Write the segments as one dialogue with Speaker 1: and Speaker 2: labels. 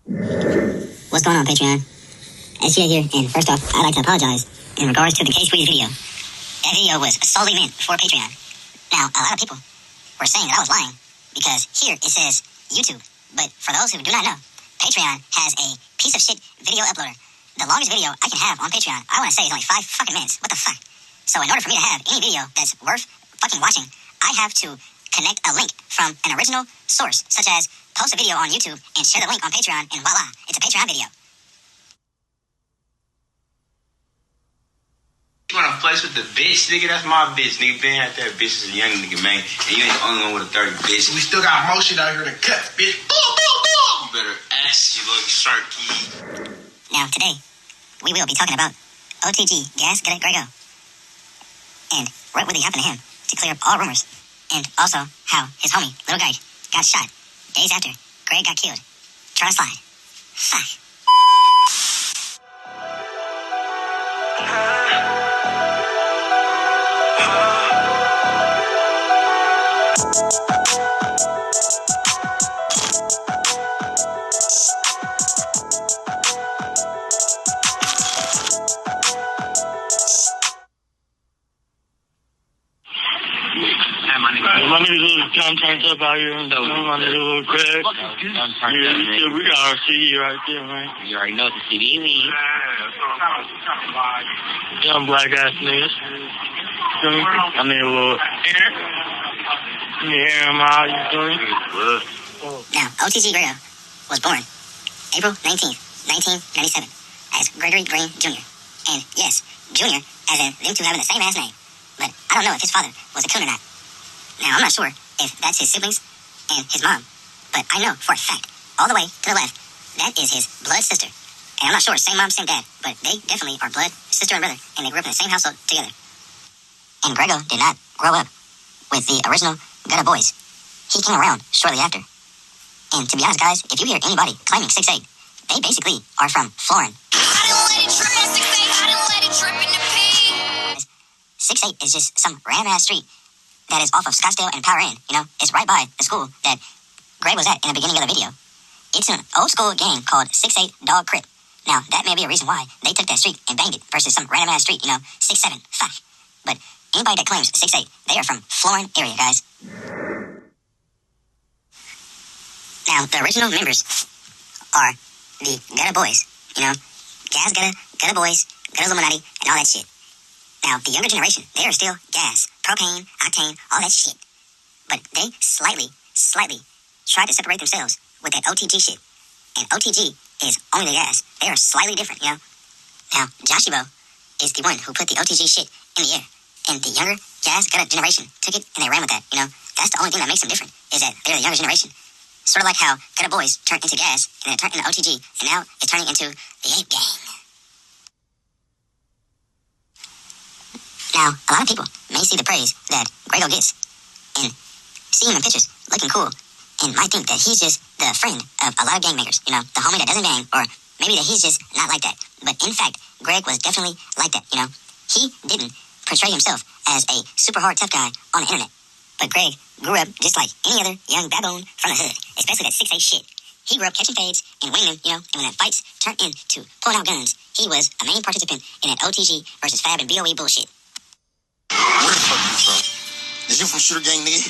Speaker 1: What's going on, Patreon? SGA here, and first off, I'd like to apologize in regards to the K-Squeeze video. That video was solely meant for Patreon. Now, a lot of people were saying that I was lying, because here it says YouTube. But for those who do not know, Patreon has a piece of shit video uploader. The longest video I can have on Patreon, I want to say, is only 5 fucking minutes. What the fuck? So in order for me to have any video that's worth fucking watching, I have to connect a link from an original source, such as post a video on YouTube and share the link on Patreon, and voila, it's a Patreon video.
Speaker 2: You wanna flex with the bitch, nigga? That's my bitch, nigga. Been had that bitch as a young nigga, man. And you ain't the only one with a 30 bitch.
Speaker 3: We still got motion out here to cut, bitch.
Speaker 2: You better ask you, little sharky.
Speaker 1: Now, today, we will be talking about Otg Greggo, and what really happened to him to clear up all rumors, and also how his homie, Little Greg, got shot days after Greg got killed. Try to slide. Fuck.
Speaker 4: My niggas was turned up out here. My niggas was Greg. Yeah, we got our CD right there, man.
Speaker 5: You already know what the CD means.
Speaker 4: Young black ass niggas. I need a little air. You hear him out, you feel me?
Speaker 1: Now, Otg Greggo was born April 19th, 1997, as Gregorie Green Jr. And yes, Jr., as in them two having the same ass name. But I don't know if his father was a coon or not. Now, I'm not sure if that's his siblings and his mom, but I know for a fact, all the way to the left, that is his blood sister. And I'm not sure, same mom, same dad, but they definitely are blood sister and brother, and they grew up in the same household together. And Greggo did not grow up with the original Gutter Boys. He came around shortly after. And to be honest, guys, if you hear anybody claiming 6'8", they basically are from Florin. 6'8" is just some random ass street that is off of Scottsdale and Power Inn. You know, it's right by the school that Greg was at in the beginning of the video. It's an old school gang called 6'8" Dog Crip. Now, that may be a reason why they took that street and banged it versus some random ass street, 6'7", fuck. But anybody that claims 6'8", they are from Florin area, guys. Now, the original members are the Gutter Boys, Gas Gutter, Gutter Boys, Gutter Illuminati, and all that shit. Now, the younger generation, they are still gas, propane, octane, all that shit. But they slightly tried to separate themselves with that OTG shit. And OTG is only the gas. They are slightly different, Now, Joshibo is the one who put the OTG shit in the air. And the younger gas gutter generation took it and they ran with that, That's the only thing that makes them different, is that they're the younger generation. Sort of like how Gutter Boys turned into gas, and then it turned into OTG, and now it's turning into the Ape Gang. Now, a lot of people may see the praise that Greggo gets and see him in pictures looking cool and might think that he's just the friend of a lot of gang members, the homie that doesn't bang, or maybe that he's just not like that. But in fact, Greg was definitely like that, He didn't portray himself as a super hard tough guy on the internet. But Greg grew up just like any other young baboon from the hood, especially that 6'8" shit. He grew up catching fades and winning them, and when that fights turned into pulling out guns, he was a main participant in that OTG versus Fab and BOE bullshit.
Speaker 3: Where the fuck you from? Is you from Shooter Gang, nigga?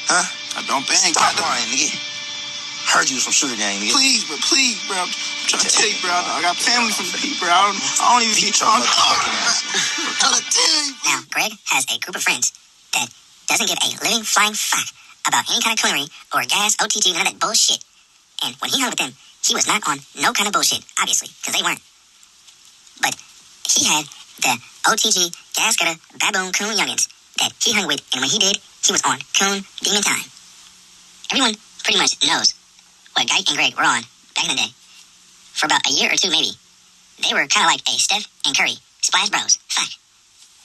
Speaker 3: Huh? I don't bang. Stop lying, nigga. Heard you was from Shooter Gang, nigga. Please, bro. I'm trying to tell you, bro. I got family from the P, bro. I don't even be trying to talk. I'm trying to tell you.
Speaker 1: Now, Greg has a group of friends that doesn't give a living flying fuck about any kind of coonery or gas, OTG, none of that bullshit. And when he hung with them, he was not on no kind of bullshit, obviously, because they weren't. But he had the OTG gas gutter baboon coon youngins that he hung with, and when he did, he was on coon demon time. Everyone pretty much knows what Guy and Greg were on back in the day. For about a year or two, maybe. They were kind of like a Steph and Curry splash bros. Fuck.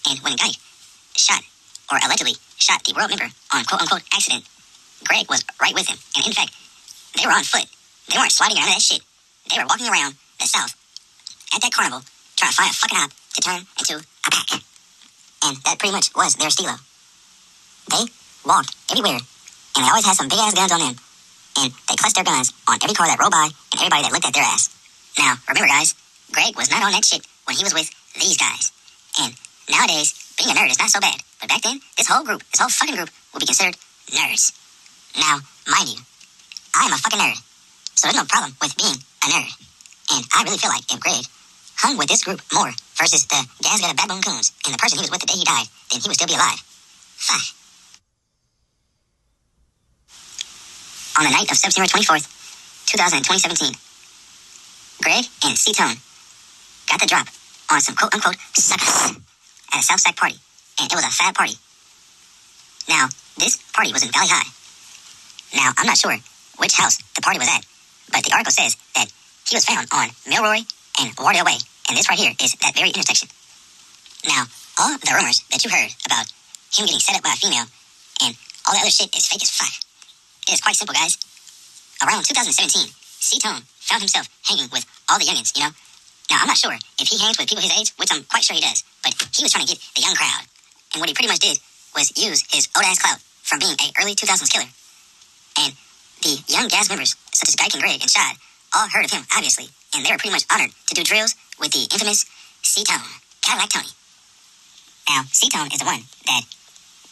Speaker 1: And when Guy shot, or allegedly shot, the world member on quote-unquote accident, Greg was right with him. And in fact, they were on foot. They weren't sliding around that shit. They were walking around the South at that carnival trying to find a fucking hop to turn into a pack. And that pretty much was their stilo. They walked everywhere, and they always had some big-ass guns on them. and they clutched their guns on every car that rolled by and everybody that looked at their ass. Now, remember guys, Greg was not on that shit when he was with these guys. And nowadays, being a nerd is not so bad. But back then, this whole fucking group would be considered nerds. Now, mind you, I'm a fucking nerd, so there's no problem with being a nerd. And I really feel like if Greg hung with this group more versus the Gaz Got a Baboon Coons and the person he was with the day he died, then he would still be alive. Fuck. On the night of September 24th, 2017, Greg and C-Tone got the drop on some quote-unquote suckers at a South Sac party, and it was a fat party. Now, this party was in Valley High. Now, I'm not sure which house the party was at, but the article says that he was found on Milroy and Wardell Way, and this right here is that very intersection. Now, all the rumors that you heard about him getting set up by a female and all that other shit is fake as fuck. It is quite simple, guys. Around 2017, C-Tone found himself hanging with all the youngins, you know? Now, I'm not sure if he hangs with people his age, which I'm quite sure he does, but he was trying to get the young crowd. And what he pretty much did was use his old-ass clout from being a early 2000s killer. And the young Gaz members, such as Dyke and Greg and Shad, all heard of him, obviously, and they were pretty much honored to do drills with the infamous C-Tone, Cadillac Tony. Now, C-Tone is the one that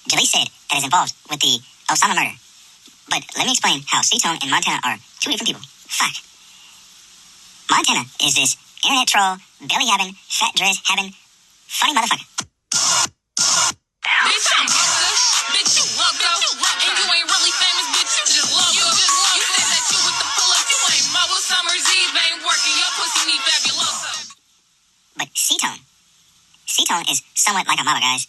Speaker 1: Jalise said that is involved with the Osama murder. But let me explain how C-Tone and Montana are two different people. Fuck. Montana is this internet troll, belly having, fat dress having, funny motherfucker.
Speaker 5: Bitch, I'm bitch, you loco. And you ain't really famous, bitch, you just loco. You said that you with the pull-up, you ain't mobile. Summer's Eve ain't working, your pussy need fabuloso.
Speaker 1: But C-Tone is somewhat like a model, guys.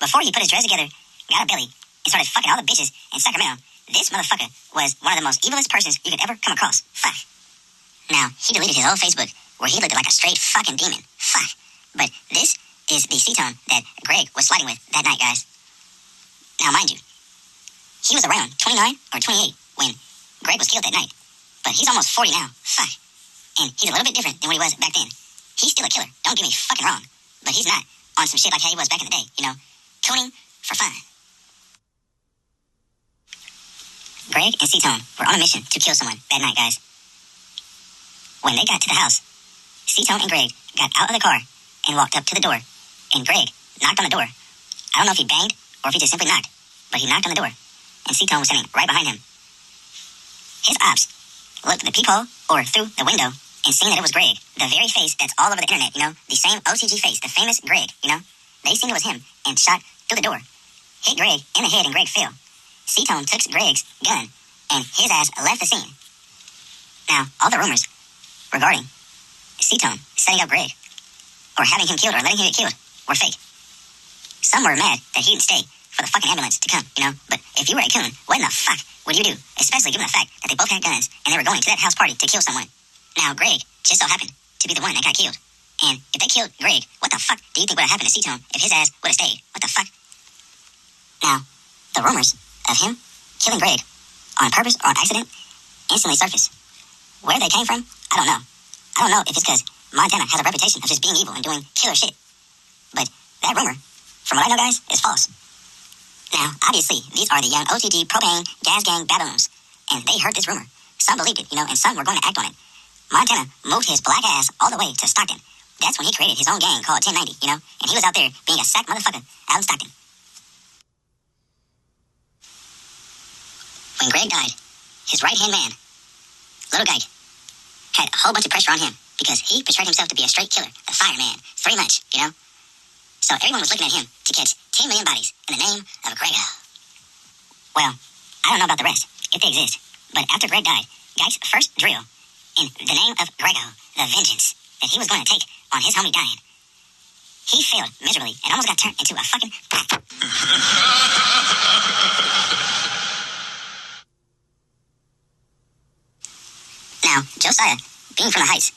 Speaker 1: Before he put his dress together, got a belly, and started fucking all the bitches in Sacramento, this motherfucker was one of the most evilest persons you could ever come across. Fuck. Now, he deleted his old Facebook where he looked like a straight fucking demon. Fuck. But this is the C-Tone that Greg was sliding with that night, guys. Now, mind you, he was around 29 or 28 when Greg was killed that night. But he's almost 40 now. Fuck. And he's a little bit different than what he was back then. He's still a killer. Don't get me fucking wrong. But he's not on some shit like how he was back in the day, you know? Cooning for fun. Greg and C-Tone were on a mission to kill someone that night, guys. When they got to the house, C-Tone and Greg got out of the car and walked up to the door, and Greg knocked on the door. I don't know if he banged or if he just simply knocked, but he knocked on the door, and C-Tone was standing right behind him. His ops looked at the peephole or through the window and seen that it was Greg, the very face that's all over the internet, you know, the same Otg face, the famous Greg, you know. They seen it was him and shot through the door, hit Greg in the head, and Greg fell. C-Tone took Greg's gun, and his ass left the scene. Now, all the rumors regarding C-Tone setting up Greg, or having him killed, or letting him get killed, were fake. Some were mad that he didn't stay for the fucking ambulance to come, you know? But if you were a coon, what in the fuck would you do? Especially given the fact that they both had guns, and they were going to that house party to kill someone. Now, Greg just so happened to be the one that got killed. And if they killed Greg, what the fuck do you think would have happened to C-Tone if his ass would have stayed? What the fuck? Now, the rumors of him killing Greg on purpose or on accident instantly surfaced. Where they came from, I don't know. I don't know if it's because Montana has a reputation of just being evil and doing killer shit. But that rumor, from what I know, guys, is false. Now, obviously, these are the young Otg propane gas gang baboons, and they heard this rumor. Some believed it, you know, and some were going to act on it. Montana moved his black ass all the way to Stockton. That's when he created his own gang called 1090, you know, and he was out there being a sack motherfucker out in Stockton. When Greg died, his right-hand man, Little Geig, had a whole bunch of pressure on him because he portrayed himself to be a straight killer, the fireman, 3 months, you know? So everyone was looking at him to catch 10 million bodies in the name of Greggo. Well, I don't know about the rest, if they exist, but after Greg died, Geig's first drill in the name of Greggo, the vengeance that he was going to take on his homie dying, he failed miserably and almost got turned into a fucking... Now, Josiah, being from the Heights,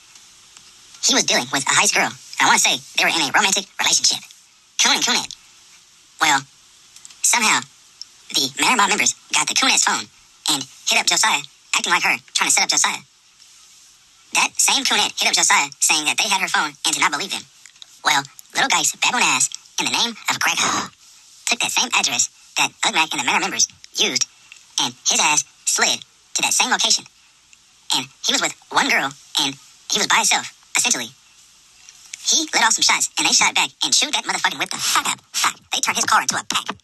Speaker 1: he was dealing with a Heights girl. And I want to say they were in a romantic relationship. Coon and Coonette. Well, somehow, the Manor Mob members got the Coonette's phone and hit up Josiah, acting like her, trying to set up Josiah. That same Coonette hit up Josiah, saying that they had her phone and did not believe them. Well, Little Geig's baboon ass, in the name of Greggo, took that same address that Ugmac and the Manor members used, and his ass slid to that same location. And he was with one girl, and he was by himself, essentially. He let off some shots, and they shot back and chewed that motherfucking whip the fuck up. Fuck. They turned his car into a pack.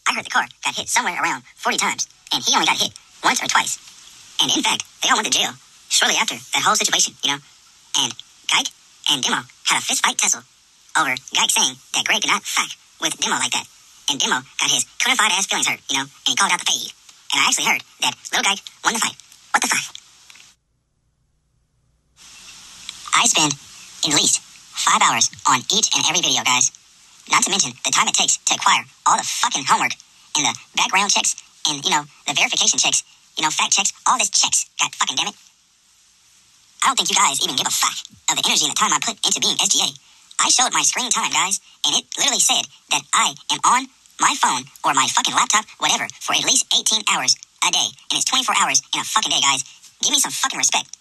Speaker 1: I heard the car got hit somewhere around 40 times, and he only got hit once or twice. And in fact, they all went to jail shortly after that whole situation, you know? And Gike and Demo had a fist fight tussle over Gike saying that Greg could not fuck with Demo like that. And Demo got his codified ass feelings hurt, you know, and he called out the fade. And I actually heard that little Gike won the fight. What the fuck? I spend at least 5 hours on each and every video, guys. Not to mention the time it takes to acquire all the fucking homework and the background checks and, you know, the verification checks, you know, fact checks, all this checks. God fucking damn it. I don't think you guys even give a fuck of the energy and the time I put into being SGA. I showed my screen time, guys, and it literally said that I am on my phone or my fucking laptop, whatever, for at least 18 hours a day. And it's 24 hours in a fucking day, guys. Give me some fucking respect.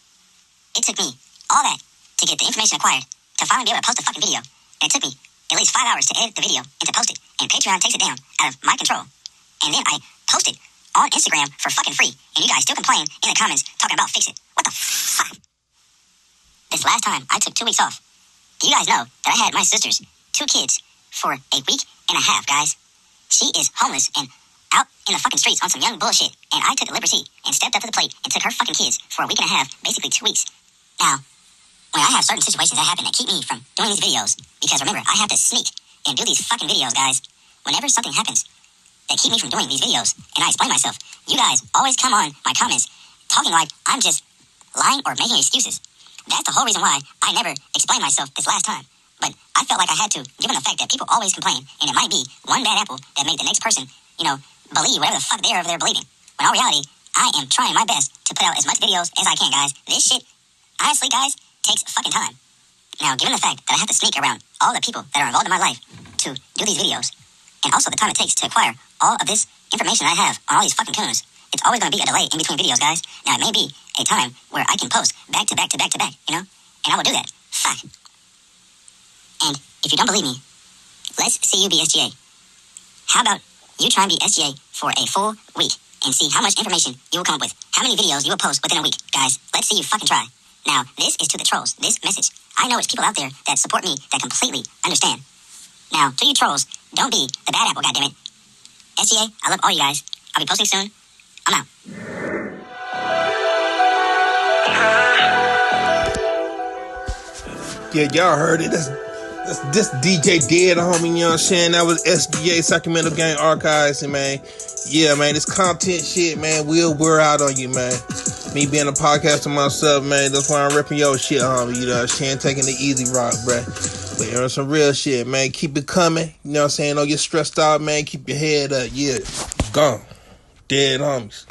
Speaker 1: It took me all that to get the information acquired to finally be able to post a fucking video. And it took me at least 5 hours to edit the video and to post it. And Patreon takes it down out of my control. And then I post it on Instagram for fucking free. And you guys still complain in the comments talking about fix it. What the fuck? This last time, I took 2 weeks off. Do you guys know that I had my sister's 2 kids for a week and a half, guys? She is homeless and out in the fucking streets on some young bullshit. And I took the liberty and stepped up to the plate and took her fucking kids for a week and a half, basically 2 weeks. Now, when I have certain situations that happen that keep me from doing these videos, because remember, I have to sneak and do these fucking videos, guys. Whenever something happens that keep me from doing these videos, and I explain myself, you guys always come on my comments talking like I'm just lying or making excuses. That's the whole reason why I never explained myself this last time. But I felt like I had to, given the fact that people always complain, and it might be one bad apple that made the next person, you know, believe whatever the fuck they're over there believing. When in reality, I am trying my best to put out as much videos as I can, guys. This shit, honestly, guys, takes fucking time. Now, given the fact that I have to sneak around all the people that are involved in my life to do these videos, and also the time it takes to acquire all of this information I have on all these fucking coons, it's always going to be a delay in between videos, guys. Now, it may be a time where I can post back to back to back to back, you know? And I will do that. Fuck. And if you don't believe me, let's see you be SGA. How about you try and be SGA for a full week and see how much information you will come up with, how many videos you will post within a week. Guys, let's see you fucking try. Now, this is to the trolls, this message. I know it's people out there that support me that completely understand. Now, to you trolls, don't be the bad apple, goddammit. SGA, I love all you guys. I'll be posting soon. I'm out.
Speaker 6: Yeah, y'all heard it. This DJ Dead, homie, you know what I'm saying? That was SGA, Sacramento Gang Archives, and man, yeah, man, this content shit, man, will wear out on you, man. Me being a podcaster myself, man, that's why I'm repping your shit, homie, you know what I'm saying? Taking the easy rock, bruh. But you know, some real shit, man. Keep it coming, you know what I'm saying? Don't get stressed out, man. Keep your head up, yeah. Gone. Dead homies.